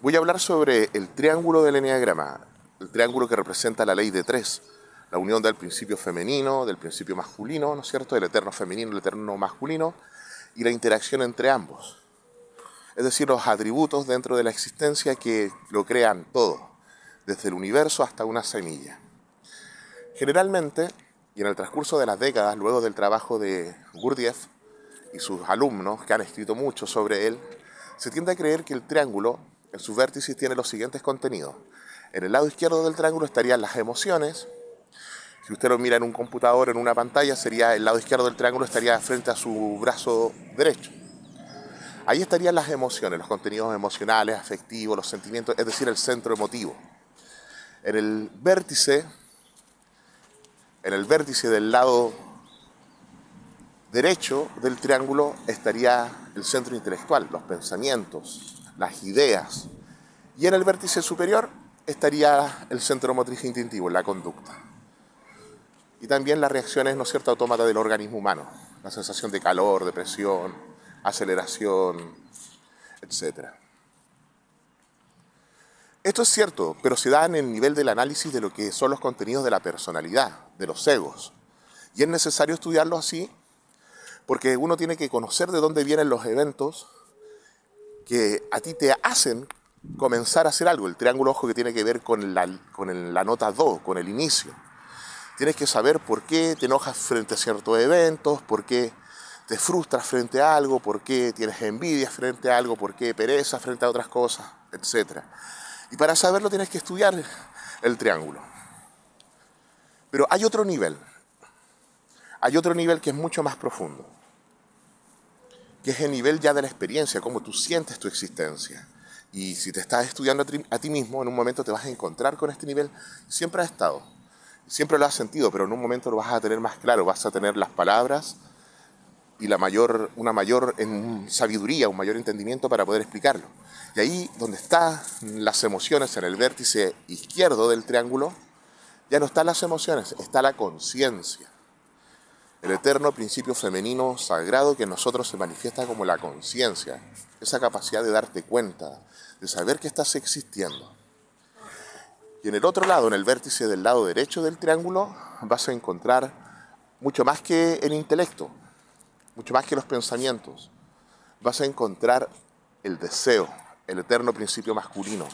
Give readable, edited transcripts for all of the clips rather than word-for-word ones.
Voy a hablar sobre el triángulo del eneagrama, el triángulo que representa la ley de tres, la unión del principio femenino, del principio masculino, ¿no es cierto?, del eterno femenino, el eterno masculino, y la interacción entre ambos. Es decir, los atributos dentro de la existencia que lo crean todo, desde el universo hasta una semilla. Generalmente, y en el transcurso de las décadas, luego del trabajo de Gurdjieff y sus alumnos, que han escrito mucho sobre él, se tiende a creer que el triángulo, en sus vértices, tiene los siguientes contenidos. En el lado izquierdo del triángulo estarían las emociones. Si usted lo mira en un computador, en una pantalla, sería el lado izquierdo del triángulo estaría frente a su brazo derecho. Ahí estarían las emociones, los contenidos emocionales, afectivos, los sentimientos, es decir, el centro emotivo. En el vértice del lado derecho del triángulo estaría el centro intelectual, los pensamientos, las ideas. Y en el vértice superior estaría el centro motriz instintivo, la conducta. Y también las reacciones, ¿no es cierto?, autómatas del organismo humano. La sensación de calor, de presión, aceleración, etc. Esto es cierto, pero se da en el nivel del análisis de lo que son los contenidos de la personalidad, de los egos. Y es necesario estudiarlo así porque uno tiene que conocer de dónde vienen los eventos que a ti te hacen comenzar a hacer algo. El triángulo ojo que tiene que ver con la nota do, con el inicio. Tienes que saber por qué te enojas frente a ciertos eventos, por qué te frustras frente a algo, por qué tienes envidia frente a algo, por qué pereza frente a otras cosas, etc. Y para saberlo tienes que estudiar el triángulo. Pero hay otro nivel que es mucho más profundo, que es el nivel ya de la experiencia, cómo tú sientes tu existencia. Y si te estás estudiando a ti mismo, en un momento te vas a encontrar con este nivel. Siempre has estado, siempre lo has sentido, pero en un momento lo vas a tener más claro, vas a tener las palabras y una mayor sabiduría, un mayor entendimiento para poder explicarlo. Y ahí donde están las emociones, en el vértice izquierdo del triángulo, ya no están las emociones, está la conciencia. El eterno principio femenino sagrado que en nosotros se manifiesta como la conciencia, esa capacidad de darte cuenta, de saber que estás existiendo. Y en el otro lado, en el vértice del lado derecho del triángulo, vas a encontrar mucho más que el intelecto, mucho más que los pensamientos. Vas a encontrar el deseo, el eterno principio masculino.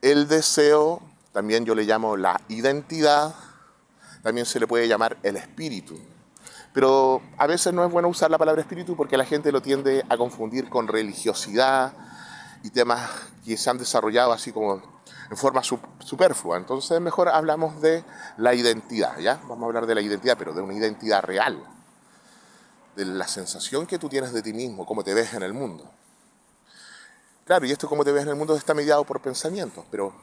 El deseo, también yo le llamo la identidad, también se le puede llamar el espíritu. Pero a veces no es bueno usar la palabra espíritu porque la gente lo tiende a confundir con religiosidad y temas que se han desarrollado así como en forma superflua. Entonces mejor hablamos de la identidad, ¿ya? Vamos a hablar de la identidad, pero de una identidad real, de la sensación que tú tienes de ti mismo, cómo te ves en el mundo. Claro, y esto cómo te ves en el mundo está mediado por pensamientos, pero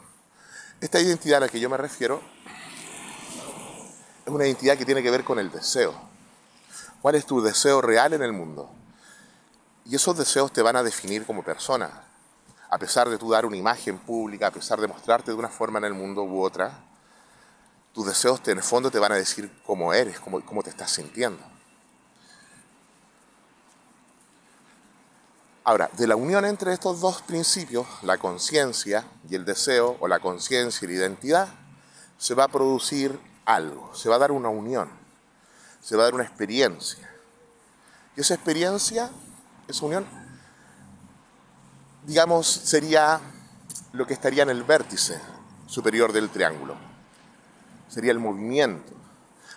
esta identidad a la que yo me refiero es una identidad que tiene que ver con el deseo. ¿Cuál es tu deseo real en el mundo? Y esos deseos te van a definir como persona. A pesar de tú dar una imagen pública, a pesar de mostrarte de una forma en el mundo u otra, tus deseos en el fondo te van a decir cómo eres, cómo te estás sintiendo. Ahora, de la unión entre estos dos principios, la conciencia y el deseo, o la conciencia y la identidad, se va a producir algo, se va a dar una unión, se va a dar una experiencia. Y esa experiencia, esa unión, digamos, sería lo que estaría en el vértice superior del triángulo. Sería el movimiento.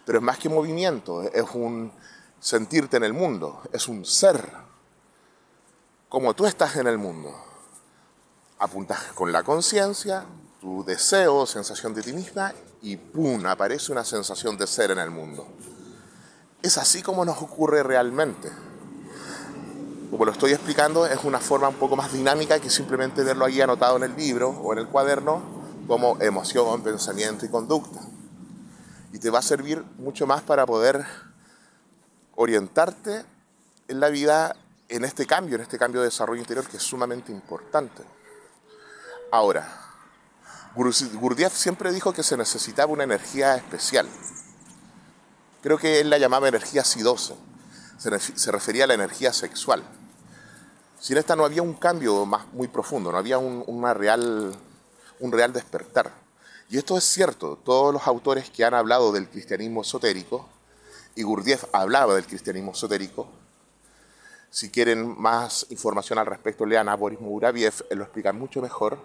Pero es más que movimiento, es un sentirte en el mundo, es un ser. Como tú estás en el mundo. Apuntas con la conciencia, tu deseo, sensación de ti misma, y ¡pum!, aparece una sensación de ser en el mundo. Es así como nos ocurre realmente. Como lo estoy explicando, es una forma un poco más dinámica que simplemente verlo ahí anotado en el libro o en el cuaderno como emoción, pensamiento y conducta. Y te va a servir mucho más para poder orientarte en la vida en este cambio de desarrollo interior que es sumamente importante. Ahora, Gurdjieff siempre dijo que se necesitaba una energía especial. Creo que él la llamaba energía Si12. Se refería a la energía sexual. Sin esta no había un cambio muy profundo, no había un real despertar. Y esto es cierto, todos los autores que han hablado del cristianismo esotérico, y Gurdjieff hablaba del cristianismo esotérico, si quieren más información al respecto, lean a Boris Mouraviev, él lo explica mucho mejor.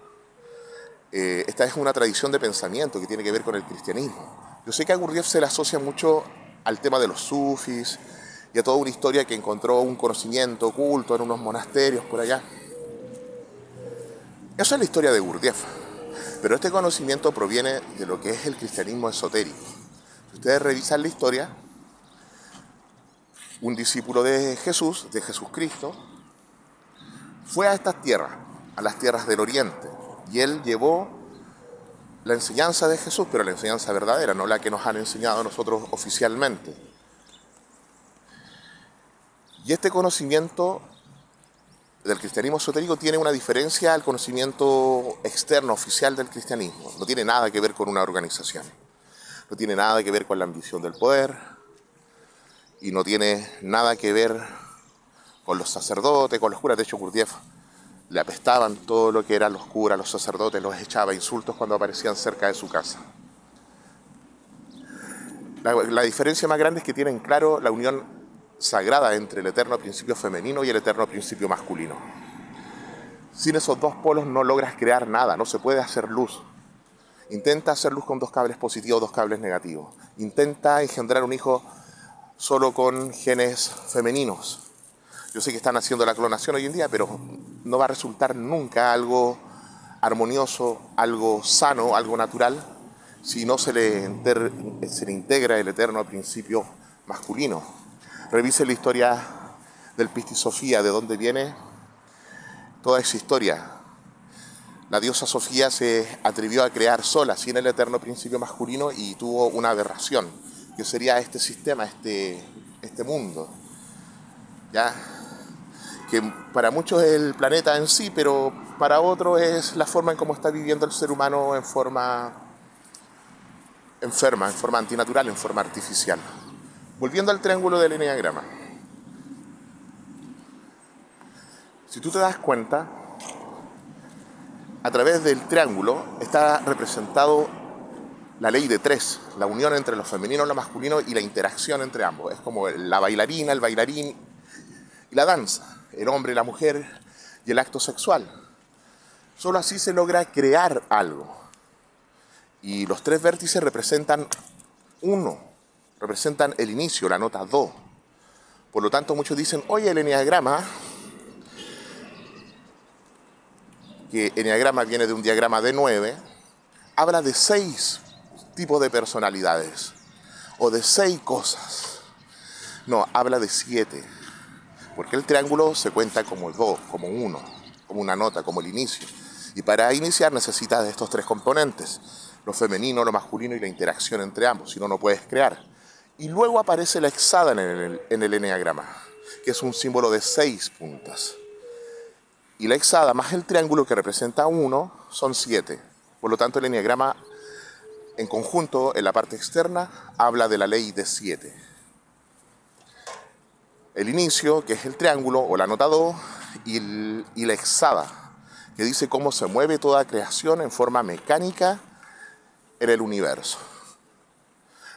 Esta es una tradición de pensamiento que tiene que ver con el cristianismo. Yo sé que a Gurdjieff se le asocia mucho al tema de los sufis y a toda una historia que encontró un conocimiento oculto en unos monasterios por allá. Esa es la historia de Gurdjieff. Pero este conocimiento proviene de lo que es el cristianismo esotérico. Si ustedes revisan la historia, un discípulo de Jesucristo, fue a estas tierras, a las tierras del Oriente, y él llevó la enseñanza de Jesús, pero la enseñanza verdadera, no la que nos han enseñado a nosotros oficialmente. Y este conocimiento del cristianismo esotérico tiene una diferencia al conocimiento externo, oficial del cristianismo. No tiene nada que ver con una organización. No tiene nada que ver con la ambición del poder. Y no tiene nada que ver con los sacerdotes, con los curas. De hecho, Gurdjieff le apestaban todo lo que eran los curas, los sacerdotes, los echaba insultos cuando aparecían cerca de su casa. La diferencia más grande es que tienen claro la unión sagrada entre el eterno principio femenino y el eterno principio masculino. Sin esos dos polos no logras crear nada, no se puede hacer luz. Intenta hacer luz con dos cables positivos, dos cables negativos. Intenta engendrar un hijo solo con genes femeninos. Yo sé que están haciendo la clonación hoy en día, pero no va a resultar nunca algo armonioso, algo sano, algo natural, si no se le integra el eterno principio masculino. Revise la historia del Pistis Sofía, de dónde viene toda esa historia. La diosa Sofía se atrevió a crear sola, sin el eterno principio masculino, y tuvo una aberración, que sería este sistema, este mundo, ¿ya? Que para muchos es el planeta en sí, pero para otros es la forma en cómo está viviendo el ser humano en forma enferma, en forma antinatural, en forma artificial. Volviendo al triángulo del eneagrama. Si tú te das cuenta, a través del triángulo está representado la ley de tres, la unión entre lo femenino y lo masculino y la interacción entre ambos. Es como la bailarina, el bailarín y la danza, el hombre, la mujer y el acto sexual. Solo así se logra crear algo. Y los tres vértices representan representan el inicio, la nota do. Por lo tanto, muchos dicen, oye, el eneagrama, que eneagrama viene de un diagrama de 9, habla de 6 tipos de personalidades, o de 6 cosas. No, habla de 7, porque el triángulo se cuenta como do, como 1, como una nota, como el inicio. Y para iniciar necesitas de estos 3 componentes, lo femenino, lo masculino y la interacción entre ambos, si no, no puedes crear. Y luego aparece la hexada en el eneagrama, que es un símbolo de 6 puntas. Y la hexada más el triángulo que representa 1 son 7. Por lo tanto, el eneagrama en conjunto, en la parte externa, habla de la ley de 7. El inicio, que es el triángulo o la nota do, y la hexada, que dice cómo se mueve toda creación en forma mecánica en el universo.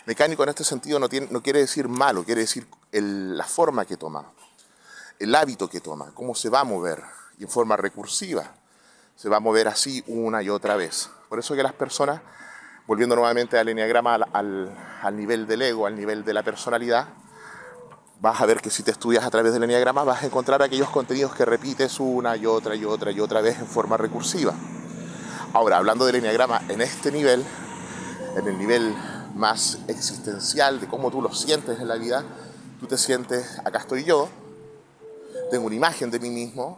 Mecánico en este sentido no quiere decir malo, quiere decir la forma que toma, el hábito que toma, cómo se va a mover, y en forma recursiva. Se va a mover así una y otra vez. Por eso que las personas, volviendo nuevamente al eneagrama, al nivel del ego, al nivel de la personalidad, vas a ver que si te estudias a través del eneagrama vas a encontrar aquellos contenidos que repites una y otra y otra y otra vez en forma recursiva. Ahora, hablando del eneagrama en este nivel, en el nivel más existencial de cómo tú lo sientes en la vida, tú te sientes, acá estoy yo, tengo una imagen de mí mismo,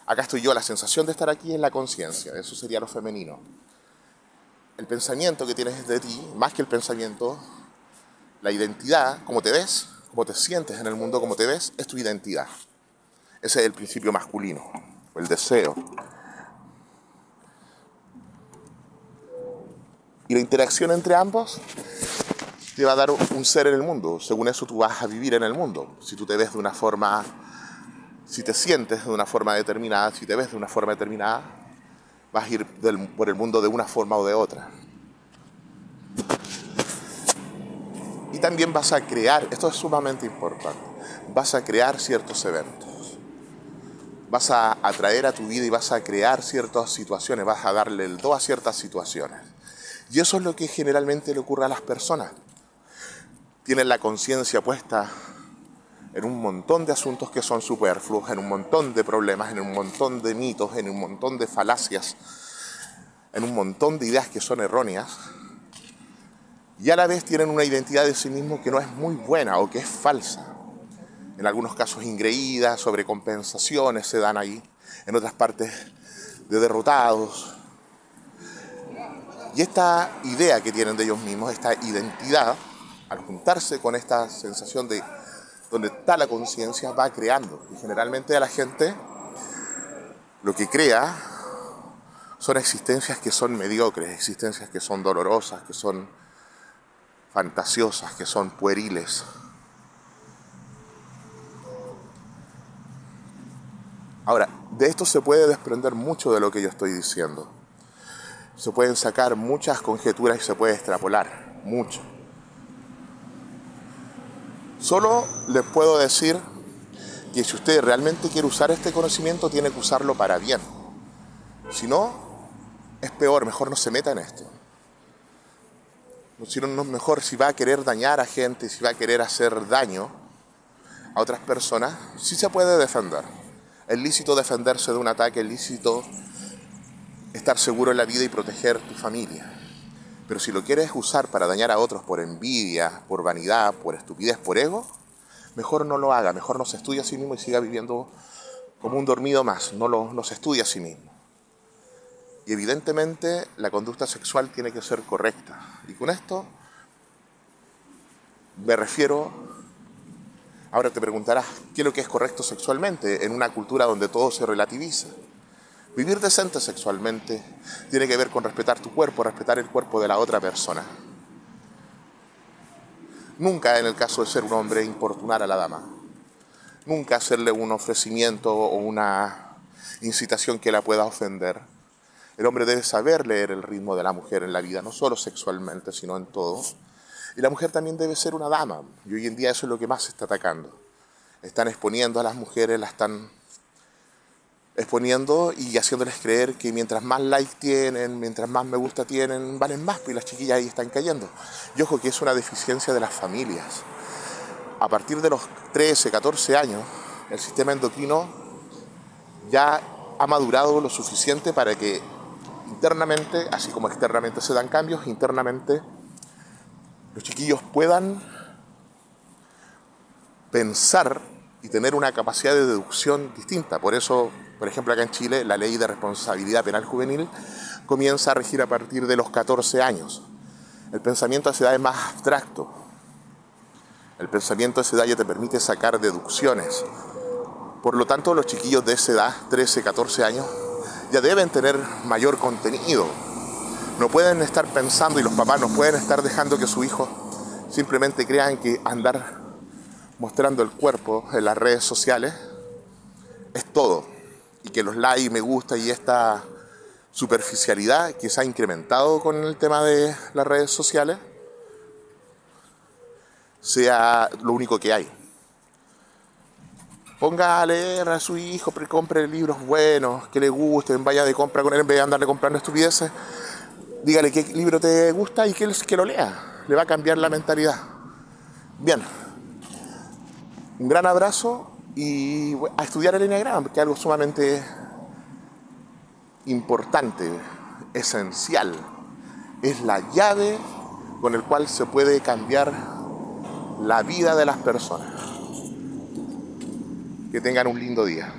acá estoy yo, la sensación de estar aquí es la conciencia, eso sería lo femenino. El pensamiento que tienes de ti, más que el pensamiento, la identidad, cómo te ves, cómo te sientes en el mundo, cómo te ves, es tu identidad. Ese es el principio masculino, o el deseo. Y la interacción entre ambos te va a dar un ser en el mundo. Según eso tú vas a vivir en el mundo. Si tú te ves de una forma Si te sientes de una forma determinada, si te ves de una forma determinada, vas a ir por el mundo de una forma o de otra. Y también vas a crear, esto es sumamente importante, vas a crear ciertos eventos. Vas a atraer a tu vida y vas a crear ciertas situaciones, vas a darle el do a ciertas situaciones. Y eso es lo que generalmente le ocurre a las personas. Tienen la conciencia puesta en un montón de asuntos que son superfluos, en un montón de problemas, en un montón de mitos, en un montón de falacias, en un montón de ideas que son erróneas, y a la vez tienen una identidad de sí mismos que no es muy buena o que es falsa. En algunos casos ingreída, sobrecompensaciones se dan ahí, en otras partes de derrotados. Y esta idea que tienen de ellos mismos, esta identidad, al juntarse con esta sensación de donde está la conciencia, va creando. Y generalmente a la gente lo que crea son existencias que son mediocres, existencias que son dolorosas, que son fantasiosas, que son pueriles. Ahora, de esto se puede desprender mucho de lo que yo estoy diciendo. Se pueden sacar muchas conjeturas y se puede extrapolar mucho. Solo les puedo decir que si usted realmente quiere usar este conocimiento, tiene que usarlo para bien. Si no, es peor, mejor no se meta en esto. Si no, mejor si va a querer dañar a gente, si va a querer hacer daño a otras personas, sí se puede defender. Es lícito defenderse de un ataque, es lícito estar seguro en la vida y proteger tu familia. Pero si lo quieres usar para dañar a otros por envidia, por vanidad, por estupidez, por ego, mejor no lo haga, mejor no se estudie a sí mismo y siga viviendo como un dormido más, no se estudie a sí mismo. Y evidentemente la conducta sexual tiene que ser correcta. Y con esto me refiero, ahora te preguntarás, ¿qué es lo que es correcto sexualmente en una cultura donde todo se relativiza? Vivir decente sexualmente tiene que ver con respetar tu cuerpo, respetar el cuerpo de la otra persona. Nunca, en el caso de ser un hombre, importunar a la dama. Nunca hacerle un ofrecimiento o una incitación que la pueda ofender. El hombre debe saber leer el ritmo de la mujer en la vida, no solo sexualmente, sino en todo. Y la mujer también debe ser una dama. Y hoy en día eso es lo que más se está atacando. Están exponiendo a las mujeres, las están exponiendo y haciéndoles creer que mientras más likes tienen, mientras más me gusta tienen, valen más, pues las chiquillas ahí están cayendo. Y ojo que es una deficiencia de las familias. A partir de los 13, 14 años, el sistema endocrino ya ha madurado lo suficiente para que internamente, así como externamente se dan cambios, internamente los chiquillos puedan pensar y tener una capacidad de deducción distinta. Por eso, por ejemplo, acá en Chile, la ley de responsabilidad penal juvenil comienza a regir a partir de los 14 años. El pensamiento a esa edad es más abstracto. El pensamiento a esa edad ya te permite sacar deducciones. Por lo tanto, los chiquillos de esa edad, 13, 14 años, ya deben tener mayor contenido. No pueden estar pensando, y los papás no pueden estar dejando que su hijo simplemente crean que andar mostrando el cuerpo en las redes sociales es todo, y que los likes, me gusta y esta superficialidad que se ha incrementado con el tema de las redes sociales sea lo único que hay. Ponga a leer a su hijo, compre libros buenos, que le gusten, vaya de compra con él en vez de andarle comprando estupideces. Dígale qué libro te gusta y que lo lea. Le va a cambiar la mentalidad. Bien. Un gran abrazo y a estudiar el Enneagrama, que es algo sumamente importante, esencial. Es la llave con la cual se puede cambiar la vida de las personas. Que tengan un lindo día.